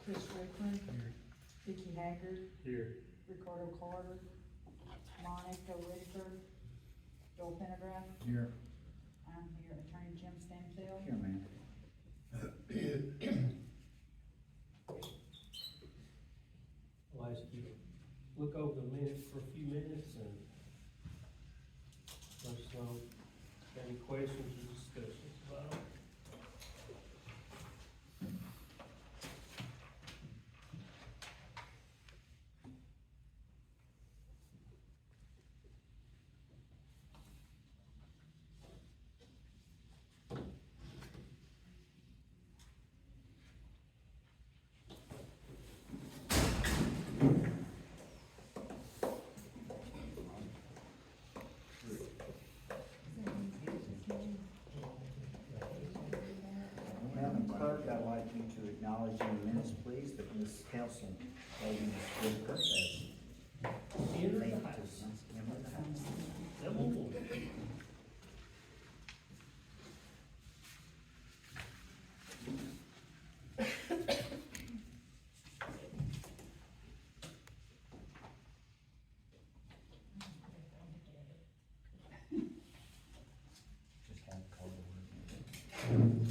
Chris Strickland, Vicky Haggard, Here. Ricardo Carter, Monica Whitaker, Joel Pendergrass, Here. I'm here, Attorney Jim Stanfield. Here, man. I'll ask you to look over the minutes for a few minutes and let us know if you have any questions or discussions about it. Madam Clerk, I'd like you to acknowledge in the minutes, please, that Ms. Council Lady Whitaker has Enter made the it to house. enter the house. Come on. Just have to call the word.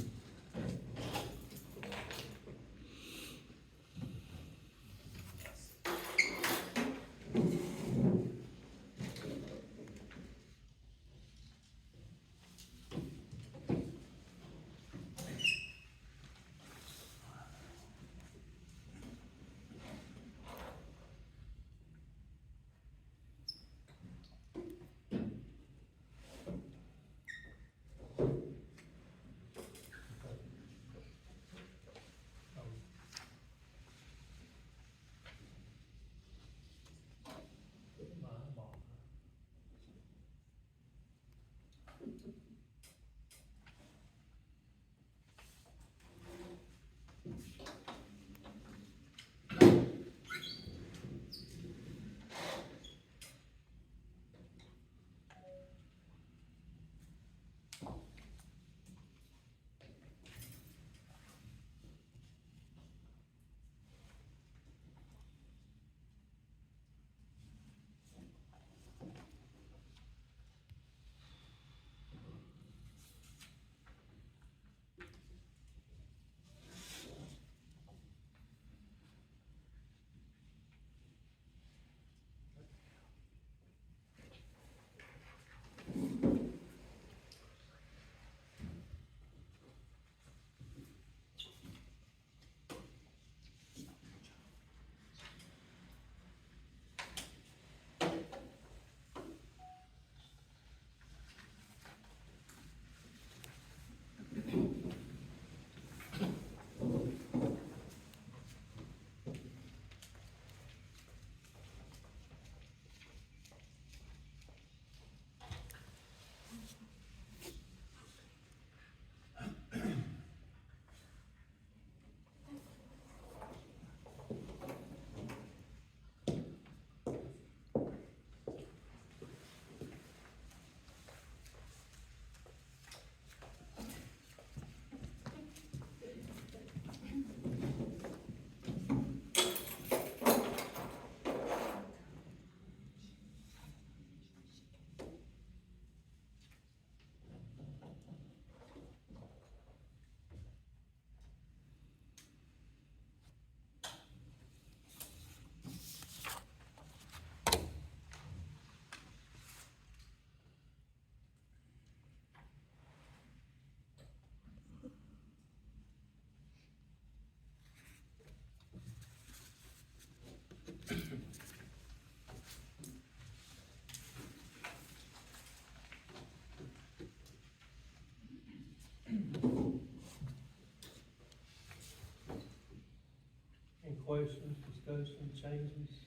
Any questions, discussion, changes?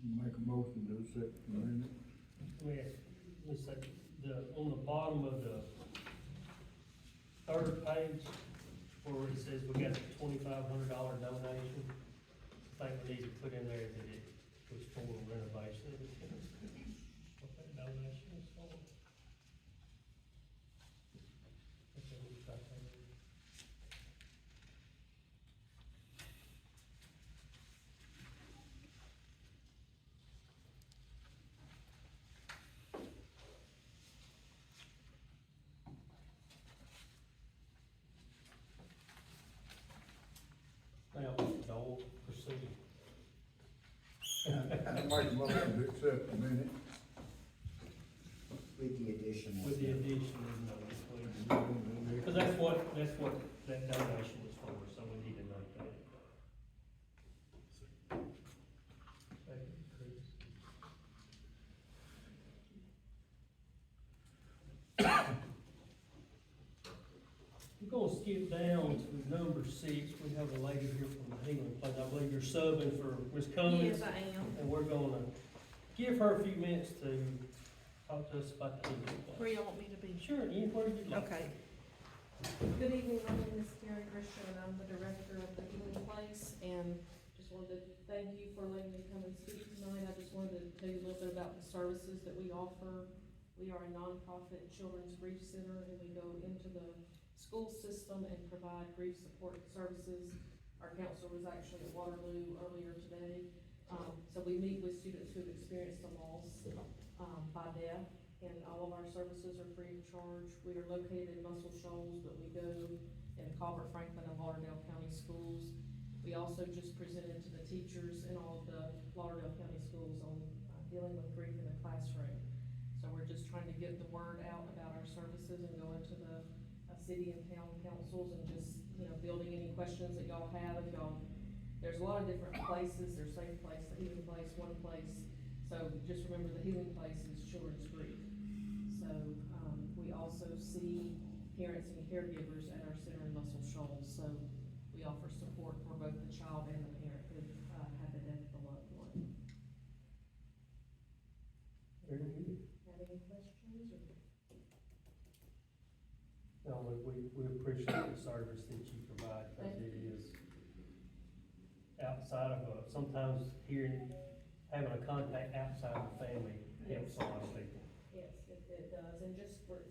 Make a motion to accept the minute. Let's say, on the bottom of the third page, where it says we got a $2,500 donation, I think we need to put in there that it was for renovation. What that donation is for. Okay, we've got that in. make a motion to accept the minutes. With the addition. with the addition of notice, please. Cause that's what that donation was for, so we need to note that. Second, Chris. We're gonna skip down to number 6, we have a lady here from the Healing Place, I believe you're subbing for Ms. Cummings. Yes, I am. And we're gonna give her a few minutes to talk to us about the Healing Place. Where you want me to be? Sure, anywhere you'd like. Okay. Good evening, my name is Karen Christian, and I'm the director of the Healing Place, and just wanted to thank you for letting me come and speak tonight. I just wanted to tell you a little bit about the services that we offer. We are a nonprofit children's grief center, and we go into the school system and provide grief support services. Our counselor was actually at Waterloo earlier today. So we meet with students who've experienced a loss, by death, and all of our services are free of charge. We are located in Muscle Shoals, but we go in the Colbert, Franklin, and Lauderdale County schools. We also just presented to the teachers in all of the Lauderdale County schools on dealing with grief in the classroom. So we're just trying to get the word out about our services and go into the city and town councils and just, building any questions that y'all have. If y'all, there's a lot of different places, there's Safe Place, the Healing Place, One Place. So just remember, the Healing Place is children's grief. So, we also see parents and caregivers at our center in Muscle Shoals. So we offer support for both the child and the parent who had the death of a loved one. Very good. Have any questions or? No, we appreciate the service that you provide, because it is outside of, sometimes having a contact outside of the family helps a lot of people. Yes, it does, and just for,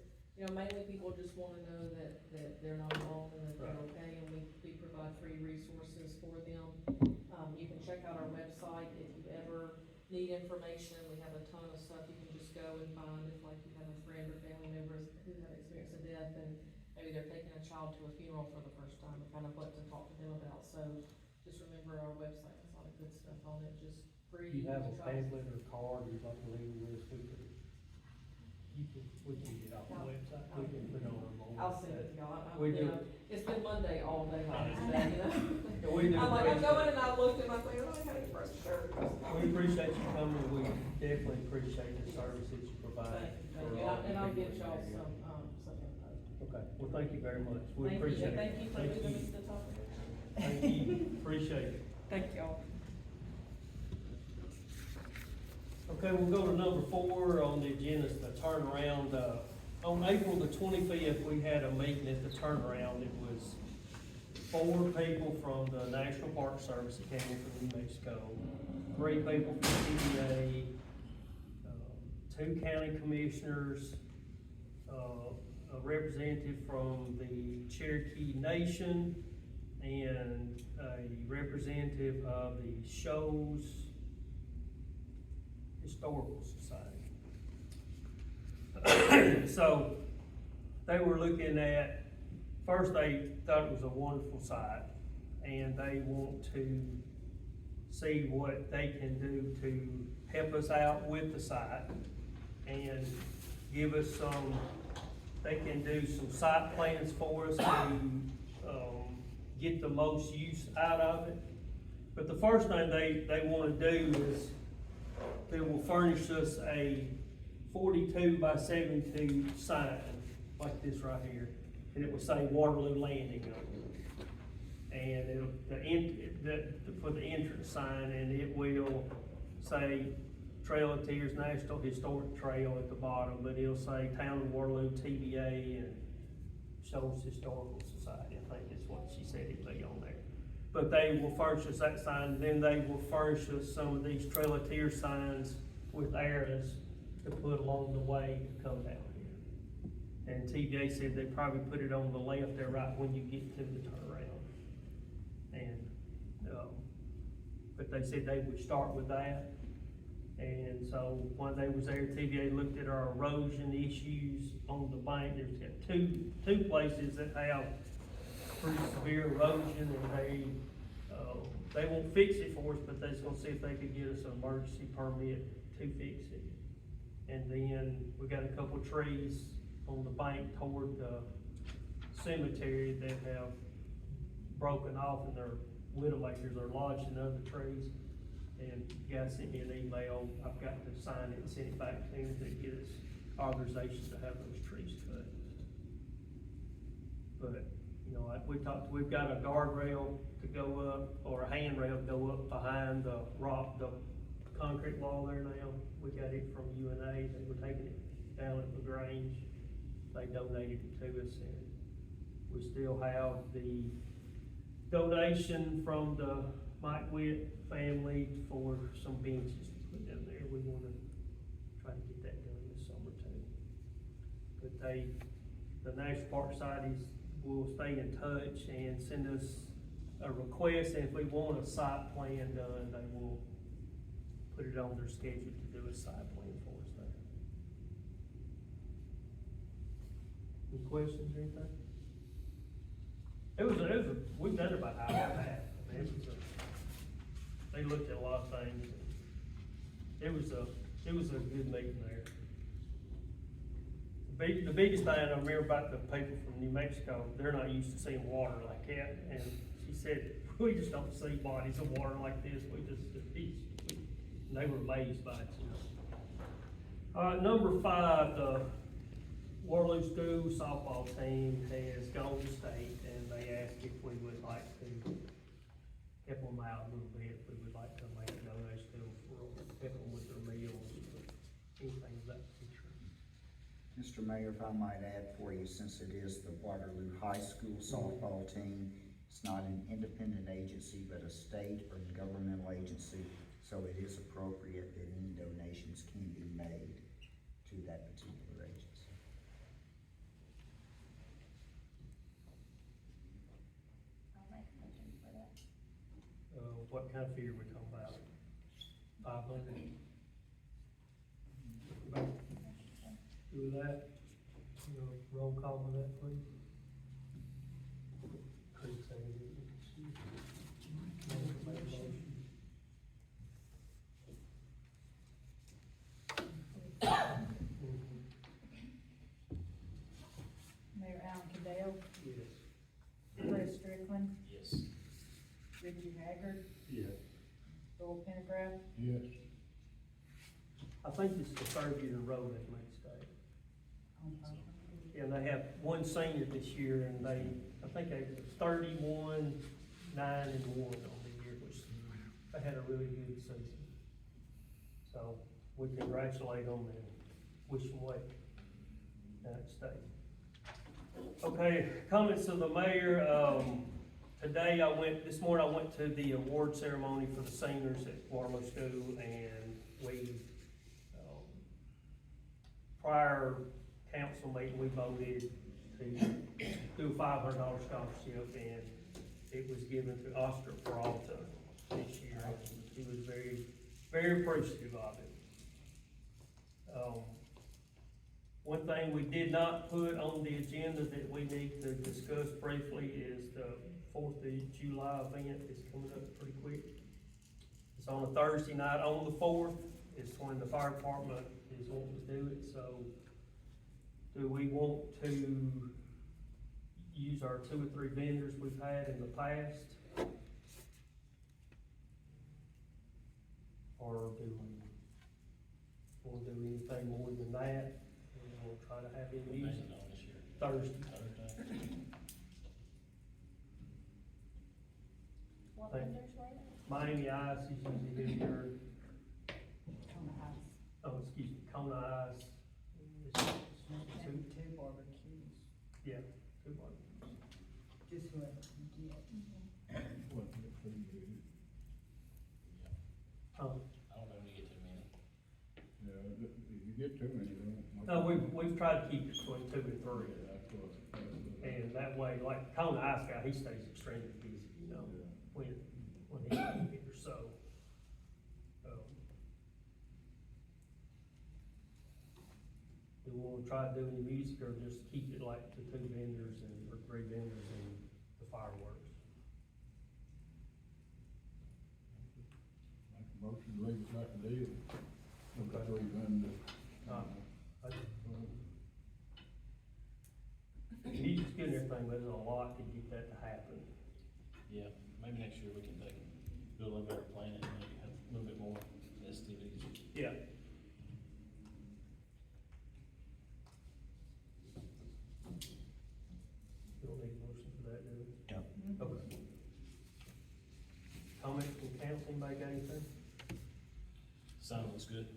mainly people just wanna know that they're not alone and that they're Right. okay, and we provide free resources for them. You can check out our website if you ever need information. We have a ton of stuff you can just go and find if like you have a friend or family members who have experienced a death and maybe they're taking a child to a funeral for the first time, and kind of what to talk to them about. So just remember our website has a lot of good stuff on it, just free. Do you have a to try- pamphlet or card you'd like to leave with us? We can get off the website, we can put it on our mobile. I'll send it to y'all. We do. It's been Monday all day long I today, Yeah, we do. I'm like, I'm appreciate going it. and I looked and I thought, oh, I gotta get fresh shirt. We appreciate you coming, we definitely appreciate the service that you provide. Thank you, for all and I'll the get people y'all in the area. some info. Okay, well, thank you very much, we Thank you, appreciate and it. thank you for moving us to talk. Thank you, appreciate it. Thank y'all. Okay, we'll go to number 4 on the agenda, is the turnaround. On April the 25th, we had a meeting at the turnaround. It was 4 people from the National Park Service that came in from New Mexico, 3 people from TVA, 2 county commissioners, a representative from the Cherokee Nation, and a representative of the Shoals Historical Society. So, they were looking at, first they thought it was a wonderful site, and they want to see what they can do to help us out with the site, and give us they can do some site plans for us to, get the most use out of it. But the first thing they wanna do is, they will furnish us a 42 by 72 sign, like this right here, and it will say Waterloo Landing on it. And it'll, for the entrance sign, and it will say Trail of Tears National Historic Trail at the bottom, but it'll say Town of Waterloo TVA and Shoals Historical Society, I think is what she said it'd be on there. But they will furnish us that sign, and then they will furnish us some of these Trail of Tears signs with arrows to put along the way to come down here. And TVA said they probably put it on the left there right when you get to the turnaround. And, but they said they would start with that. And so when they was there, TVA looked at our erosion issues on the bank. There's got two places that have pretty severe erosion, and they They won't fix it for us, but they're just gonna see if they could get us an emergency permit to fix it. And then we got a couple trees on the bank toward the cemetery that have broken off and they're widowmakers, they're lodged in other trees. And the guy sent me an email, I've got to sign it and send it back to him to get us authorization to have those trees cut. But, you know, like we talked, we've got a guardrail to go up, or a handrail to go up behind the concrete wall there now. We got it from UNA, they were taking it down at LaGrange, they donated it to us, and we still have the donation from the Mike Witt family for some benches to put down there. We wanna try to get that done this summer too. But the National Park Societies will stay in touch and send us a request, and if we want a site plan done, they will put it on their schedule to do a site plan for us there. Any questions or anything? We've done about an hour and a half. I mean, they looked at a lot of things. It was a good meeting there. The biggest thing I remember about the people from New Mexico, they're not used to seeing water like that, and she said, we just don't see bodies of water like this, and they were amazed by it, you know. Number 5, the Waterloo School softball team has gone to state, and they asked if we would like to help them out a little bit, if we would like to make a donation for help them with their meals, or anything of that nature. Mr. Mayor, if I might add for you, since it is the Waterloo High School softball team, it's not an independent agency, but a state or governmental agency, so it is appropriate that any donations can be made to that particular agency. I'll make a motion for that. What kind of figure we talking about? 500? Do that, roll call on that, please. Chris, say it. Make a motion. Mayor Allen Cadell, Yes. Chris Strickland, Yes. Ricky Haggard, Yes. Joel Pendergraft, Yes. I think this is the 3rd year in a row they've made state. And they have one senior this year, and I think they were 31, 9, and 1 on the year, which they had a really good season. So we congratulate them and wish them well at state. Okay, comments of the mayor. This morning I went to the award ceremony for the seniors at Waterloo School, and we, prior council meeting, we voted to do a $500 scholarship, and it was given to Oscar Peralta this year. He was very, very appreciative of it. One thing we did not put on the agenda that we need to discuss briefly is the 4th of July event. It's coming up pretty quick. It's on a Thursday night on the 4th. It's when the fire department is wanting to do it, so do we want to use our 2 or 3 vendors we've had in the past? Or do we want to do anything more than that? And we'll try to have it used Thursday. What Thank- vendors were there? Miami Ice is usually here, Kona House, Kona Ice. It's and 2 barbecues, Yeah, 2 bucks. just whoever can get. Oh, I don't know when you get too many. Yeah, if you get too many, you don't. no, we've tried to keep it between 2 and 3. And that way, like Kona Ice guy, he stays extremely busy, you know, when he's not here, so. Do we wanna try to do any music, or just keep it like the 2 vendors or 3 vendors and the fireworks? believe it's like a deal. Okay. So you run He's just getting everything, but there's a lot to get that to happen. Yeah, maybe next year we can do a little better planning, maybe have a little bit more festivities. Yeah. You don't need a motion for that, do we? No. Okay. Comments from council, anybody got anything? Sign looks good.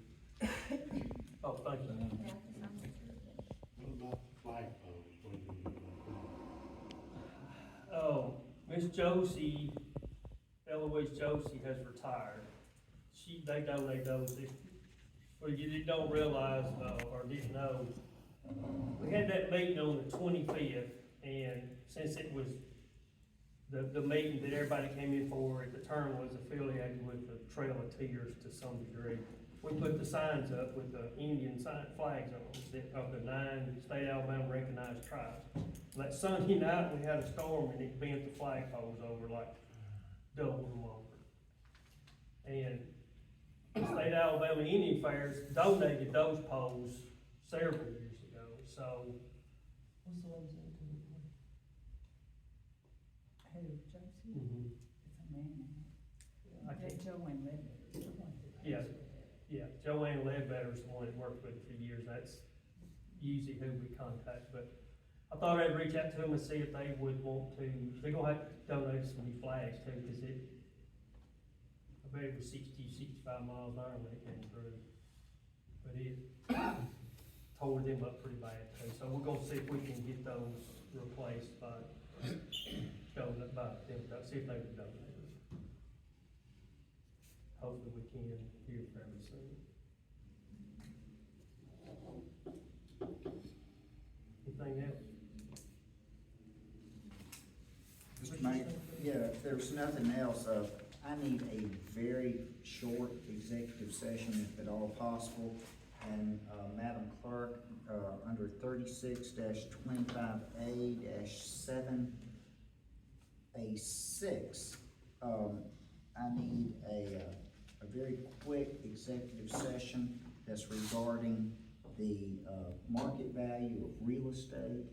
Oh, thank you. Yeah, 'cause I'm with you. What about the flagpoles, what do you do about Oh, Miss Josie, Eloise Josie has retired. They donate those, well, you don't realize, or didn't know, we had that meeting on the 25th, and since it was the meeting that everybody came in for, the term was affiliated with the Trail of Tears to some degree. We put the signs up with the Indian flags on them, of the 9 state Alabama recognized tribes. That Sunday night, we had a storm and it bent the flagpoles over like double them over. And the state Alabama Indian Fairs donated those poles several years ago, so. What's the lady's name? Who, Josie? Mm-hmm. It's a man. I can't- Joanne Ledbetter. Yeah. Yeah, Joanne Ledbetter's the one that worked with it for years, that's usually who we contact, but I thought I'd reach out to them and see if they would want to, they're gonna have to donate some new flags too, cause I bet it was 65 miles an hour when it came through. But it tore them up pretty bad too, so we're gonna see if we can get those replaced by them, see if they would donate them. Hopefully we can hear fairly soon. Anything else? Mr. Mayor, yeah, if there's nothing else, I need a very short executive session if at all possible. And, Madam Clerk, under 36-25A-7A6, I need a very quick executive session that's regarding the, market value of real estate,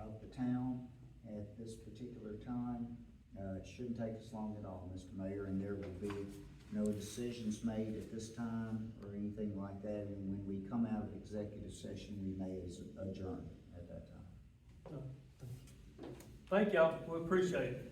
of the town at this particular time. It shouldn't take us long at all, Mr. Mayor, and there will be no decisions made at this time or anything like that. And when we come out of executive session, we may adjourn at that time. Thank y'all, we appreciate it.